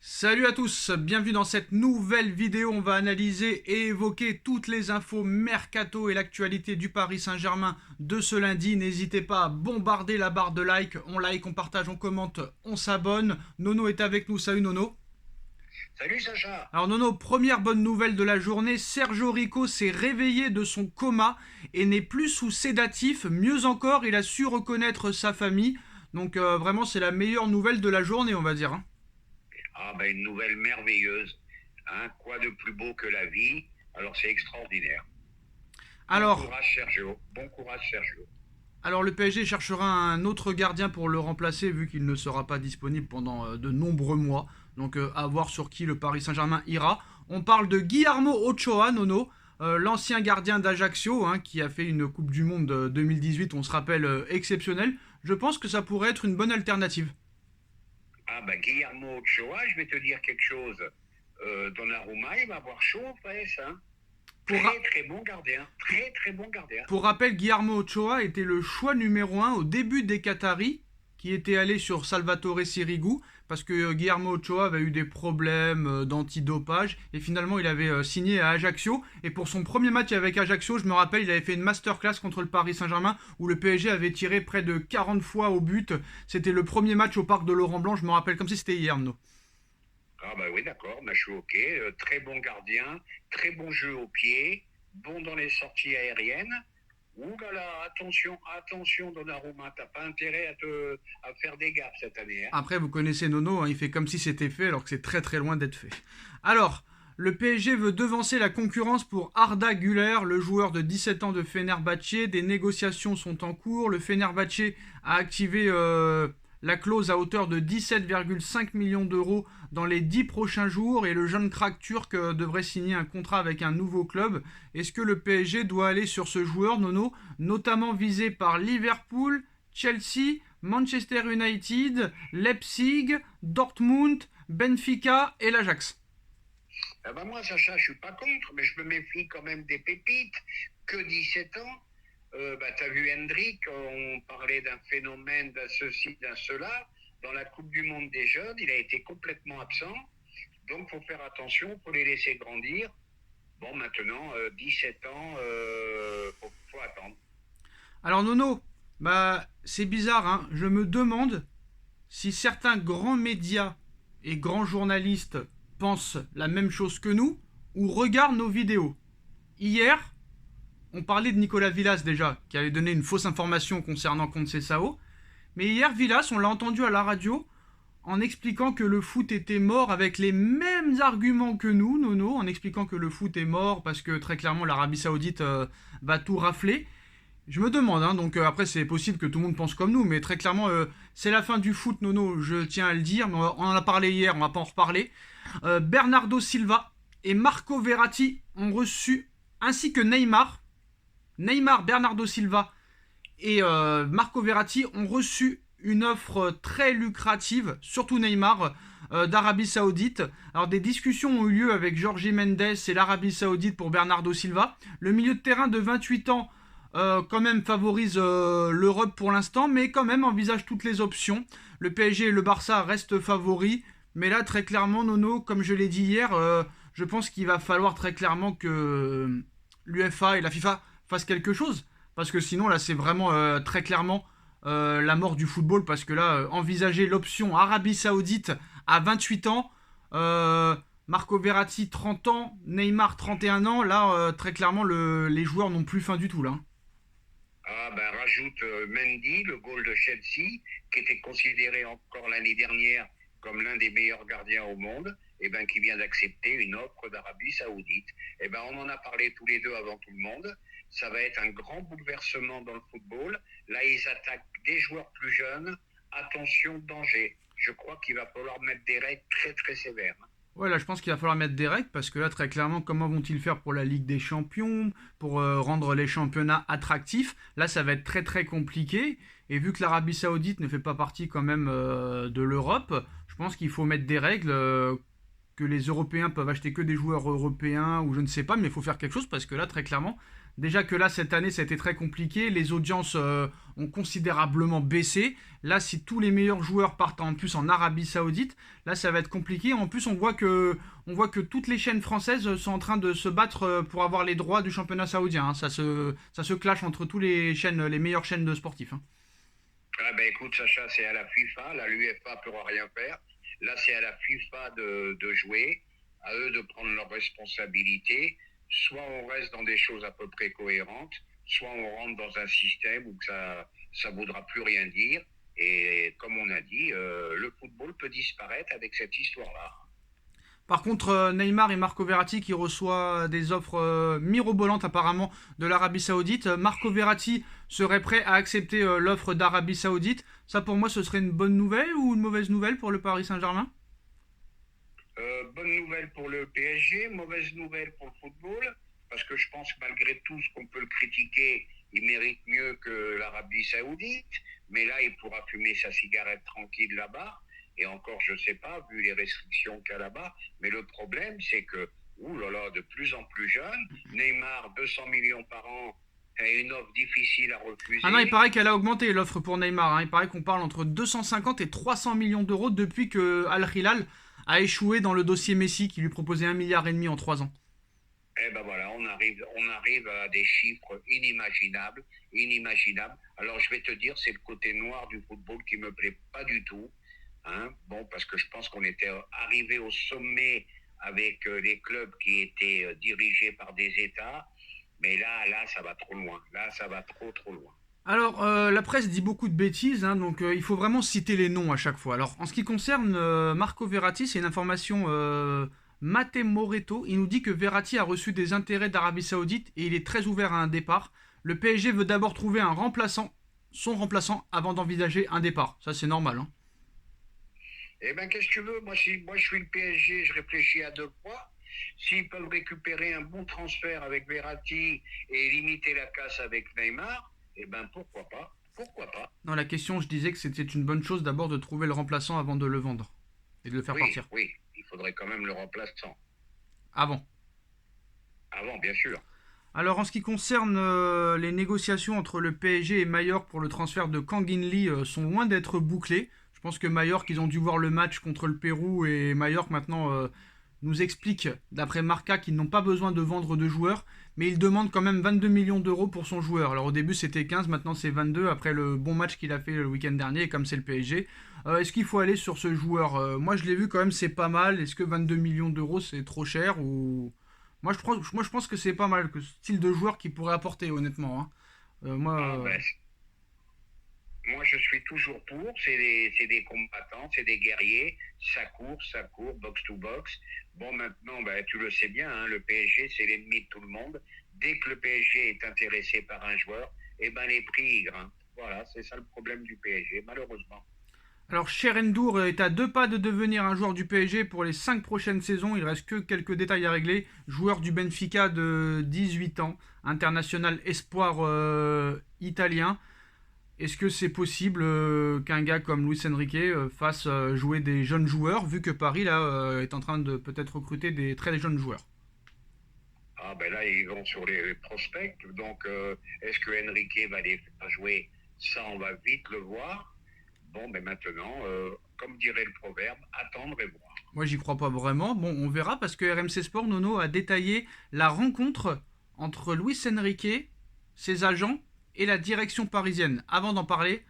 Salut à tous, bienvenue dans cette nouvelle vidéo. On va analyser et évoquer toutes les infos mercato et l'actualité du Paris Saint-Germain de ce lundi. N'hésitez pas à bombarder la barre de like, on partage, on commente, on s'abonne. Nono est avec nous, salut Nono. Salut Sacha. Alors Nono, première bonne nouvelle de la journée, Sergio Rico s'est réveillé de son coma et n'est plus sous sédatif. Mieux encore, il a su reconnaître sa famille. Donc vraiment c'est la meilleure nouvelle de la journée, on va dire, hein. Une nouvelle merveilleuse. Quoi de plus beau que la vie? Alors c'est extraordinaire. Bon Alors, courage Sergio. Bon courage Sergio. Alors le PSG cherchera un autre gardien pour le remplacer vu qu'il ne sera pas disponible pendant de nombreux mois. Donc à voir sur qui le Paris Saint-Germain ira. On parle de Guillermo Ochoa, Nono, l'ancien gardien d'Ajaccio, hein, qui a fait une Coupe du Monde 2018, on se rappelle, exceptionnelle. Je pense que ça pourrait être une bonne alternative. Guillermo Ochoa, je vais te dire quelque chose. Donnarumma, il va avoir chaud aux fesses. Pour, ra- Très bon gardien. Très très bon gardien. pour rappel, Guillermo Ochoa était le choix numéro un au début des Qataris, qui étaient allés sur Salvatore Sirigu, parce que Guillermo Ochoa avait eu des problèmes d'antidopage, et finalement il avait signé à Ajaccio, et pour son premier match avec Ajaccio, je me rappelle, il avait fait une masterclass contre le Paris Saint-Germain, où le PSG avait tiré près de 40 fois au but. C'était le premier match au parc de Laurent Blanc, je me rappelle comme si c'était hier, no. Oui, d'accord, je suis ok. Très bon gardien, très bon jeu au pied, bon dans les sorties aériennes. Ouh là là, attention, attention Donnarumma, t'as pas intérêt à faire des gaffes cette année. Après, vous connaissez Nono, hein, il fait comme si c'était fait alors que c'est très très loin d'être fait. Alors, le PSG veut devancer la concurrence pour Arda Güler, le joueur de 17 ans de Fenerbahçe. Des négociations sont en cours. Le Fenerbahçe a activé la clause à hauteur de 17,5 millions d'euros dans les 10 prochains jours et le jeune crack turc devrait signer un contrat avec un nouveau club. Est-ce que le PSG doit aller sur ce joueur, Nono, notamment visé par Liverpool, Chelsea, Manchester United, Leipzig, Dortmund, Benfica et l'Ajax? Moi, Sacha, je suis pas contre, mais je me méfie quand même des pépites. Que 17 ans. T'as vu Hendrik, on parlait d'un phénomène, d'un ceci, d'un cela. Dans la Coupe du Monde des jeunes, il a été complètement absent. Donc, faut faire attention, faut les laisser grandir. Bon, maintenant, 17 ans, faut attendre. Alors Nono, c'est bizarre, hein. Je me demande si certains grands médias et grands journalistes pensent la même chose que nous ou regardent nos vidéos. Hier, on parlait de Nicolas Villas déjà, qui avait donné une fausse information concernant Conceição. Mais hier, Villas, on l'a entendu à la radio en expliquant que le foot était mort avec les mêmes arguments que nous, Nono, en expliquant que le foot est mort parce que très clairement l'Arabie Saoudite va tout rafler. Je me demande, hein, donc après c'est possible que tout le monde pense comme nous, mais très clairement c'est la fin du foot, Nono, je tiens à le dire, mais on en a parlé hier, on va pas en reparler. Bernardo Silva et Marco Verratti ont reçu, ainsi que Neymar, Bernardo Silva et Marco Verratti ont reçu une offre très lucrative, surtout Neymar, d'Arabie Saoudite. Alors des discussions ont eu lieu avec Jorge Mendes et l'Arabie Saoudite pour Bernardo Silva. Le milieu de terrain de 28 ans quand même favorise l'Europe pour l'instant, mais quand même envisage toutes les options. Le PSG et le Barça restent favoris, mais là très clairement, Nono, comme je l'ai dit hier, je pense qu'il va falloir très clairement que l'UEFA et la FIFA fassent quelque chose, parce que sinon là c'est vraiment très clairement la mort du football, parce que là envisager l'option Arabie Saoudite à 28 ans, Marco Verratti 30 ans, Neymar 31 ans, là très clairement les joueurs n'ont plus faim du tout là. Rajoute Mendy, le goal de Chelsea, qui était considéré encore l'année dernière comme l'un des meilleurs gardiens au monde, qui vient d'accepter une offre d'Arabie Saoudite. On en a parlé tous les deux avant tout le monde. Ça va être un grand bouleversement dans le football. Là, ils attaquent des joueurs plus jeunes. Attention, danger. Je crois qu'il va falloir mettre des règles très très sévères. Ouais, là, je pense qu'il va falloir mettre des règles parce que là, très clairement, comment vont-ils faire pour la Ligue des Champions, pour rendre les championnats attractifs? Là, ça va être très très compliqué. Et vu que l'Arabie Saoudite ne fait pas partie quand même de l'Europe, je pense qu'il faut mettre des règles que les Européens peuvent acheter que des joueurs européens ou je ne sais pas, mais il faut faire quelque chose parce que là, très clairement, Déjà que là, cette année, ça a été très compliqué. Les audiences ont considérablement baissé. Là, si tous les meilleurs joueurs partent en plus en Arabie Saoudite, là, ça va être compliqué. En plus, on voit que toutes les chaînes françaises sont en train de se battre pour avoir les droits du championnat saoudien, hein. Ça se clash entre tous les meilleures chaînes de sportifs, hein. Ah ben écoute, Sacha, c'est à la FIFA. L'UEFA ne pourra rien faire. Là, c'est à la FIFA de jouer, à eux de prendre leurs responsabilités. Soit on reste dans des choses à peu près cohérentes, soit on rentre dans un système où ça ne voudra plus rien dire. Et comme on a dit, le football peut disparaître avec cette histoire-là. Par contre, Neymar et Marco Verratti qui reçoit des offres mirobolantes apparemment de l'Arabie Saoudite. Marco Verratti serait prêt à accepter l'offre d'Arabie Saoudite. Ça pour moi ce serait une bonne nouvelle ou une mauvaise nouvelle pour le Paris Saint-Germain? Bonne nouvelle pour le PSG, mauvaise nouvelle pour le football, parce que je pense que malgré tout ce qu'on peut le critiquer, il mérite mieux que l'Arabie Saoudite, mais là il pourra fumer sa cigarette tranquille là-bas, et encore je ne sais pas, vu les restrictions qu'il y a là-bas, mais le problème c'est que, oulala, de plus en plus jeune, Neymar, 200 millions par an, a une offre difficile à refuser. Ah non, il paraît qu'elle a augmenté l'offre pour Neymar, hein. Il paraît qu'on parle entre 250 et 300 millions d'euros depuis que Al Hilal a échoué dans le dossier Messi qui lui proposait 1,5 milliard en 3 ans. Eh ben voilà, on arrive à des chiffres inimaginables, inimaginables. Alors je vais te dire, c'est le côté noir du football qui me plaît pas du tout, hein. Bon, parce que je pense qu'on était arrivé au sommet avec les clubs qui étaient dirigés par des États, mais là, ça va trop loin. Là, ça va trop, trop loin. Alors, la presse dit beaucoup de bêtises, hein, donc il faut vraiment citer les noms à chaque fois. Alors, en ce qui concerne Marco Verratti, c'est une information Mate Moreto. Il nous dit que Verratti a reçu des intérêts d'Arabie Saoudite et il est très ouvert à un départ. Le PSG veut d'abord trouver son remplaçant, avant d'envisager un départ. Ça, c'est normal, hein. Eh ben, qu'est-ce que tu veux? Moi, je suis le PSG, je réfléchis à deux fois. S'ils peuvent récupérer un bon transfert avec Verratti et limiter la casse avec Neymar, eh ben, pourquoi pas? Pourquoi pas? Dans la question, je disais que c'était une bonne chose d'abord de trouver le remplaçant avant de le vendre et de le faire Oui, partir. oui, il faudrait quand même le remplaçant. Avant. Avant, bien sûr. Alors en ce qui concerne les négociations entre le PSG et Mallorca pour le transfert de Kang In Lee sont loin d'être bouclées. Je pense que Mallorca, ils ont dû voir le match contre le Pérou et Mallorca maintenant nous explique, d'après Marca, qu'ils n'ont pas besoin de vendre de joueurs, mais ils demandent quand même 22 millions d'euros pour son joueur. Alors au début c'était 15, maintenant c'est 22 après le bon match qu'il a fait le week-end dernier, et comme c'est le PSG. Est-ce qu'il faut aller sur ce joueur? Moi je l'ai vu quand même, c'est pas mal. Est-ce que 22 millions d'euros c'est trop cher ou... Moi je pense que c'est pas mal, que style de joueur qu'il pourrait apporter honnêtement, hein. Ah ben, moi, je suis toujours pour. C'est des combattants, c'est des guerriers. Ça court, box to box. Bon, maintenant, ben, tu le sais bien, hein, le PSG, c'est l'ennemi de tout le monde. Dès que le PSG est intéressé par un joueur, eh ben, les prix ils grimpent. Voilà, c'est ça le problème du PSG, malheureusement. Alors Cherendour est à 2 pas de devenir un joueur du PSG pour les 5 prochaines saisons. Il reste que quelques détails à régler. Joueur du Benfica de 18 ans, international espoir italien. Est-ce que c'est possible qu'un gars comme Luis Enrique fasse jouer des jeunes joueurs, vu que Paris là est en train de peut-être recruter des très jeunes joueurs? Ah ben là, ils vont sur les prospects. Donc, est-ce que Enrique va les faire jouer? Ça, on va vite le voir. Bon, mais maintenant, comme dirait le proverbe, attendre et voir. Moi, j'y crois pas vraiment. Bon, on verra parce que RMC Sport, Nono, a détaillé la rencontre entre Luis Enrique, ses agents et la direction parisienne. Avant d'en parler,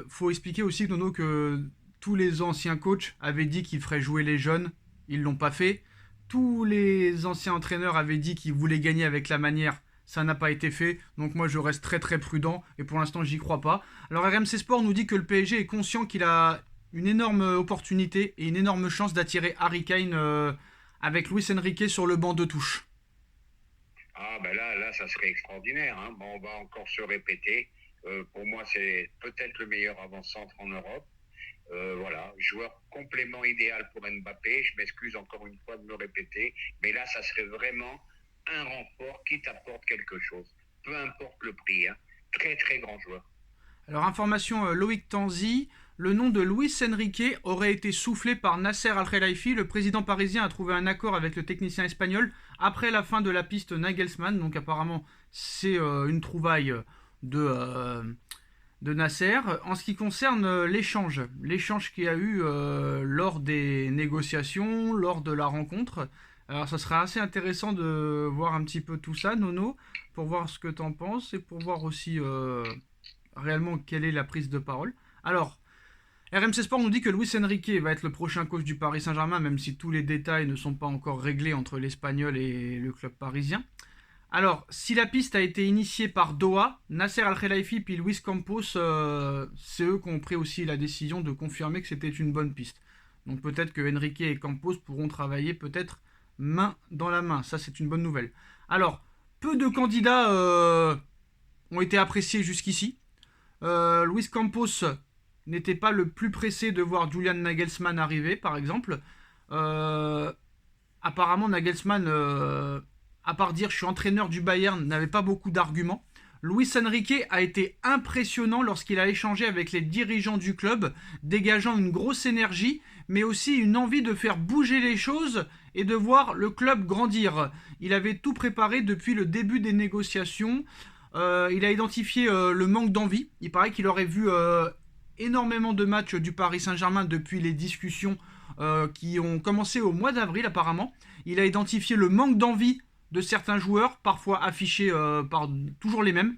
faut expliquer aussi, Nono, que tous les anciens coachs avaient dit qu'ils feraient jouer les jeunes. Ils l'ont pas fait. Tous les anciens entraîneurs avaient dit qu'ils voulaient gagner avec la manière. Ça n'a pas été fait, donc moi je reste très très prudent et pour l'instant j'y crois pas. Alors RMC Sport nous dit que le PSG est conscient qu'il a une énorme opportunité et une énorme chance d'attirer Harry Kane avec Luis Enrique sur le banc de touche. Ah ben là, ça serait extraordinaire, hein. Bon, on va encore se répéter. Pour moi, c'est peut-être le meilleur avant-centre en Europe. Voilà, joueur complément idéal pour Mbappé. Je m'excuse encore une fois de me répéter, mais là, ça serait vraiment un renfort qui t'apporte quelque chose. Peu importe le prix, hein. Très très grand joueur. Alors information Loïc Tanzi, le nom de Luis Enrique aurait été soufflé par Nasser Al-Khelaifi. Le président parisien a trouvé un accord avec le technicien espagnol après la fin de la piste Nagelsmann. Donc apparemment, c'est une trouvaille de Nasser. En ce qui concerne l'échange qu'il y a eu lors des négociations, lors de la rencontre, alors ça sera assez intéressant de voir un petit peu tout ça, Nono, pour voir ce que tu en penses et pour voir aussi réellement quelle est la prise de parole. Alors, RMC Sport nous dit que Luis Enrique va être le prochain coach du Paris Saint-Germain, même si tous les détails ne sont pas encore réglés entre l'Espagnol et le club parisien. Alors, si la piste a été initiée par Doha, Nasser Al-Khelaifi puis Luis Campos, c'est eux qui ont pris aussi la décision de confirmer que c'était une bonne piste. Donc peut-être que Enrique et Campos pourront travailler peut-être main dans la main. Ça, c'est une bonne nouvelle. Alors, peu de candidats ont été appréciés jusqu'ici. Luis Campos n'était pas le plus pressé de voir Julian Nagelsmann arriver, par exemple. Apparemment, Nagelsmann, à part dire je suis entraîneur du Bayern, n'avait pas beaucoup d'arguments. Luis Enrique a été impressionnant lorsqu'il a échangé avec les dirigeants du club, dégageant une grosse énergie, mais aussi une envie de faire bouger les choses et de voir le club grandir. Il avait tout préparé depuis le début des négociations. Il a identifié le manque d'envie. Il paraît qu'il aurait vu énormément de matchs du Paris Saint-Germain depuis les discussions qui ont commencé au mois d'avril apparemment. Il a identifié le manque d'envie de certains joueurs, parfois affichés par toujours les mêmes.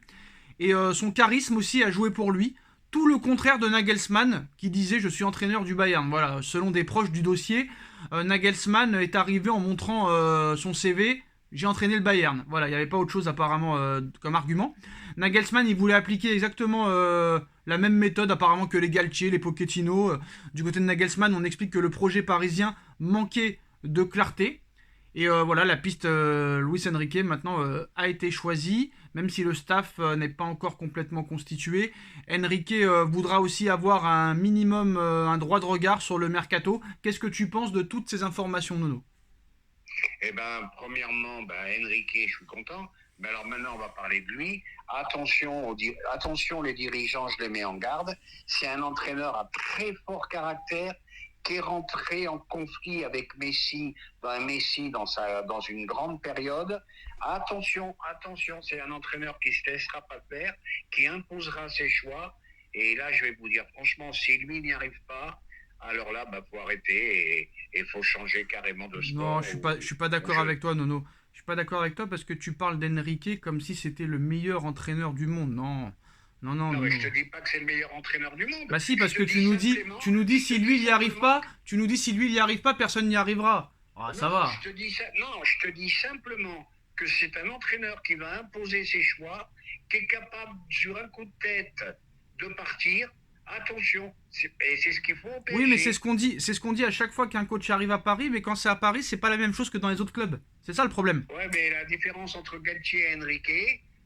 Et son charisme aussi a joué pour lui. Tout le contraire de Nagelsmann, qui disait « je suis entraîneur du Bayern ». Voilà, selon des proches du dossier, Nagelsmann est arrivé en montrant son CV « j'ai entraîné le Bayern ». Voilà, il n'y avait pas autre chose apparemment comme argument. Nagelsmann, il voulait appliquer exactement la même méthode apparemment que les Galtier, les Pochettino. Du côté de Nagelsmann, on explique que le projet parisien manquait de clarté. Et voilà, la piste Luis Enrique maintenant a été choisie, même si le staff n'est pas encore complètement constitué. Enrique voudra aussi avoir un minimum, un droit de regard sur le mercato. Qu'est-ce que tu penses de toutes ces informations, Nono? Eh bien, premièrement, Enrique, je suis content. Mais alors maintenant, on va parler de lui. Attention, les dirigeants, je les mets en garde. C'est un entraîneur à très fort caractère qui est rentré en conflit avec Messi dans une grande période. Attention, c'est un entraîneur qui ne se laissera pas faire, qui imposera ses choix. Et là, je vais vous dire, franchement, si lui n'y arrive pas, alors là, faut arrêter et il faut changer carrément de sport. Non, je suis pas d'accord avec toi, Nono. Je suis pas d'accord avec toi parce que tu parles d'Enrique comme si c'était le meilleur entraîneur du monde. Non. Non, non, Non, non. mais je te dis pas que c'est le meilleur entraîneur du monde. Bah si, parce que tu nous dis si lui il y arrive pas, personne n'y arrivera. Ah, ça va. Je te dis simplement que c'est un entraîneur qui va imposer ses choix, qui est capable, sur un coup de tête, de partir. Attention, et c'est ce qu'il faut au PSG. Oui, mais c'est ce qu'on dit à chaque fois qu'un coach arrive à Paris, mais quand c'est à Paris, c'est pas la même chose que dans les autres clubs. C'est ça le problème. Ouais, mais la différence entre Galtier et Enrique,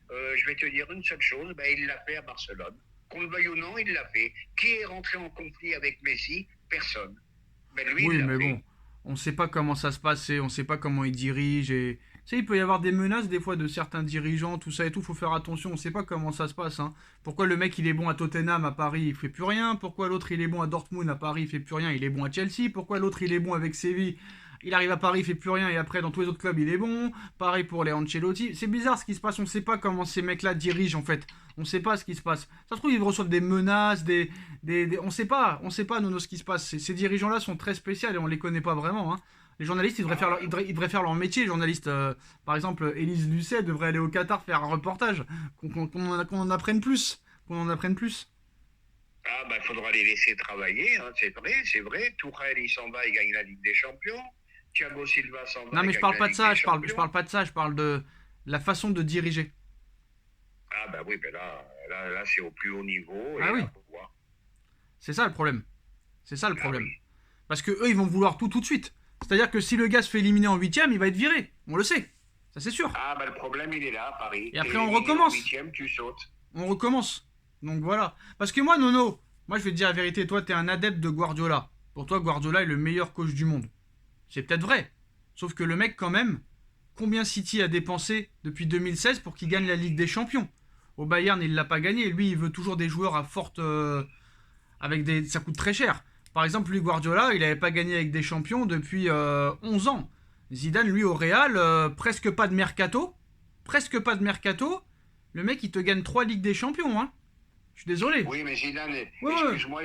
je vais te dire une seule chose, il l'a fait à Barcelone. Qu'on le veuille ou non, il l'a fait. Qui est rentré en conflit avec Messi? Personne. Lui, oui, mais bon, on sait pas comment ça se passe, on sait pas comment il dirige. Et... Tu sais, il peut y avoir des menaces des fois de certains dirigeants, tout ça et tout, faut faire attention, on sait pas comment ça se passe. Hein. Pourquoi le mec il est bon à Tottenham, à Paris, il fait plus rien? Pourquoi l'autre il est bon à Dortmund, à Paris, il fait plus rien, il est bon à Chelsea? Pourquoi l'autre il est bon avec Séville? Il arrive à Paris, il fait plus rien et après dans tous les autres clubs il est bon. Pareil pour les Ancelotti. C'est bizarre ce qui se passe, on sait pas comment ces mecs-là dirigent en fait. On sait pas ce qui se passe. Ça se trouve ils reçoivent des menaces, on sait pas, Nono, ce qui se passe. Ces dirigeants-là sont très spéciaux et on les connaît pas vraiment. Hein. Les journalistes, ils devraient faire leur métier. Les journalistes, par exemple, Élise Lucet devrait aller au Qatar faire un reportage, qu'on en apprenne plus. Il faudra les laisser travailler, hein, c'est vrai. Tourelle, il s'en va, il gagne la Ligue des Champions. Thiago Silva s'en va. Non, mais je parle pas de ça, je parle pas de ça, je parle de la façon de diriger. Oui, là c'est au plus haut niveau. Ah oui. C'est ça le problème. Oui. Parce que eux, ils vont vouloir tout de suite. C'est-à-dire que si le gars se fait éliminer en 8ème, il va être viré. On le sait. Ça, c'est sûr. Le problème, il est là, à Paris. Et après, on recommence. En 8ème, tu sautes. On recommence. Donc voilà. Parce que moi, Nono, je vais te dire la vérité. Toi, t'es un adepte de Guardiola. Pour toi, Guardiola est le meilleur coach du monde. C'est peut-être vrai. Sauf que le mec, quand même, combien City a dépensé depuis 2016 pour qu'il gagne la Ligue des Champions? Au Bayern, il l'a pas gagné. Lui, il veut toujours des joueurs à Ça coûte très cher. Par exemple, lui, Guardiola, il n'avait pas gagné avec des champions depuis 11 ans. Zidane, lui, au Real, presque pas de mercato. Presque pas de mercato. Le mec, il te gagne 3 Ligues des Champions, hein. Je suis désolé. Oui, mais Zidane, Ouais. excuse-moi,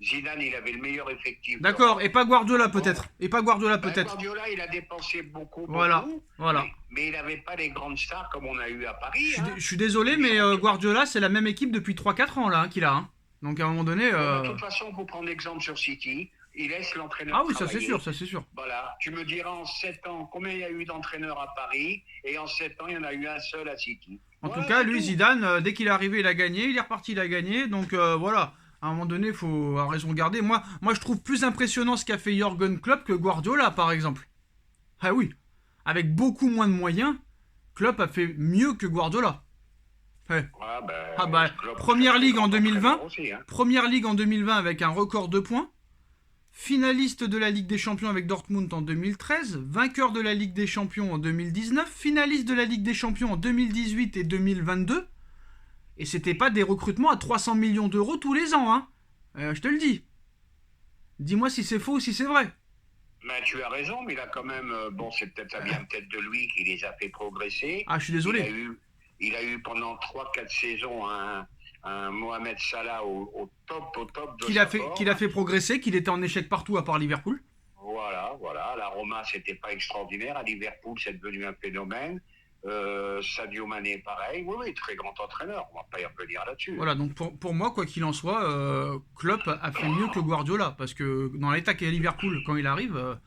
Zidane, il avait le meilleur effectif. D'accord, et pas Guardiola peut-être. Et pas Guardiola Ben, peut-être. Guardiola, il a dépensé beaucoup, Voilà, beaucoup, voilà. mais il n'avait pas les grandes stars comme on a eu à Paris. Je suis désolé, mais Guardiola, c'est la même équipe depuis 3-4 ans là qu'il a. Hein. Donc à un moment donné. De toute façon, pour prendre l'exemple sur City, il laisse l'entraîneur Ah oui, ça travailler. c'est sûr, ça c'est sûr. Voilà, tu me diras en 7 ans combien il y a eu d'entraîneurs à Paris, et en 7 ans, il y en a eu un seul à City. En Voilà, tout cas, c'est lui, tout. Zidane, dès qu'il est arrivé, il a gagné, il est reparti, il a gagné. Donc voilà, à un moment donné, il faut à raison garder. Moi, je trouve plus impressionnant ce qu'a fait Jürgen Klopp que Guardiola, par exemple. Ah oui, avec beaucoup moins de moyens, Klopp a fait mieux que Guardiola. Ouais. Voilà, ben, Ah bah, Klopp, première très ligue en grand 2020, entraîneur aussi, hein. première ligue en 2020 avec un record de points, finaliste de la Ligue des Champions avec Dortmund en 2013, vainqueur de la Ligue des Champions en 2019, finaliste de la Ligue des Champions en 2018 et 2022, et c'était pas des recrutements à 300 millions d'euros tous les ans, hein. Je te le dis. Dis-moi si c'est faux ou si c'est vrai. Ben, tu as raison, mais il a quand même, bon, ça vient peut-être de lui qui les a fait progresser. Ah, je suis désolé. Il a eu pendant 3-4 saisons un Mohamed Salah au top de Qu'il sa forme. a fait progresser, qu'il était en échec partout à part Liverpool. Voilà. La Roma, c'était pas extraordinaire. À Liverpool, c'est devenu un phénomène. Sadio Mané, pareil. Oui, très grand entraîneur. On va pas y revenir là-dessus. Voilà, donc pour moi, quoi qu'il en soit, Klopp a fait mieux que Guardiola. Parce que dans l'état qu'est Liverpool, quand il arrive,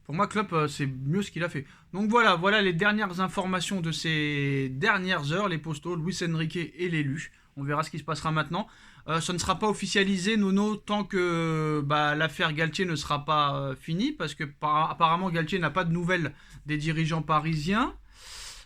pour moi, Klopp, c'est mieux ce qu'il a fait. Donc voilà les dernières informations de ces dernières heures, les postaux, Luis Enrique et l'élu. On verra ce qui se passera maintenant. Ça ne sera pas officialisé, Nono, tant que l'affaire Galtier ne sera pas finie. Parce que apparemment, Galtier n'a pas de nouvelles des dirigeants parisiens.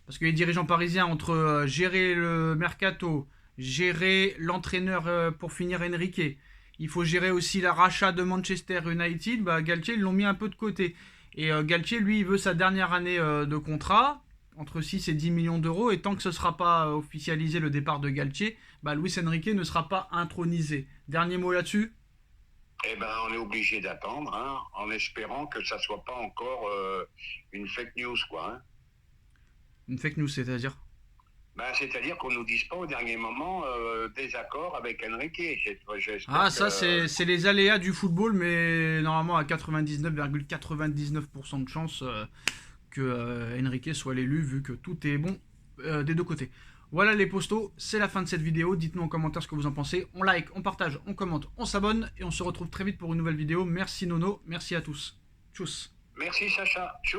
Parce que les dirigeants parisiens, entre gérer le mercato, gérer l'entraîneur pour finir Enrique, il faut gérer aussi la rachat de Manchester United, Galtier, ils l'ont mis un peu de côté. Et Galtier, lui, il veut sa dernière année de contrat, entre 6 et 10 millions d'euros, et tant que ce ne sera pas officialisé le départ de Galtier, Luis Enrique ne sera pas intronisé. Dernier mot là-dessus ? Eh ben, on est obligé d'attendre, hein, en espérant que ça soit pas encore une fake news, quoi. Hein. Une fake news, c'est-à-dire ? C'est-à-dire qu'on nous dise pas au dernier moment désaccord avec Enrique. Ah, ça, c'est les aléas du football, mais normalement à 99,99% de chance que Enrique soit l'élu, vu que tout est bon des deux côtés. Voilà les postos, c'est la fin de cette vidéo. Dites-nous en commentaire ce que vous en pensez. On like, on partage, on commente, on s'abonne, et on se retrouve très vite pour une nouvelle vidéo. Merci Nono, merci à tous. Tchuss. Merci Sacha. Tchuss.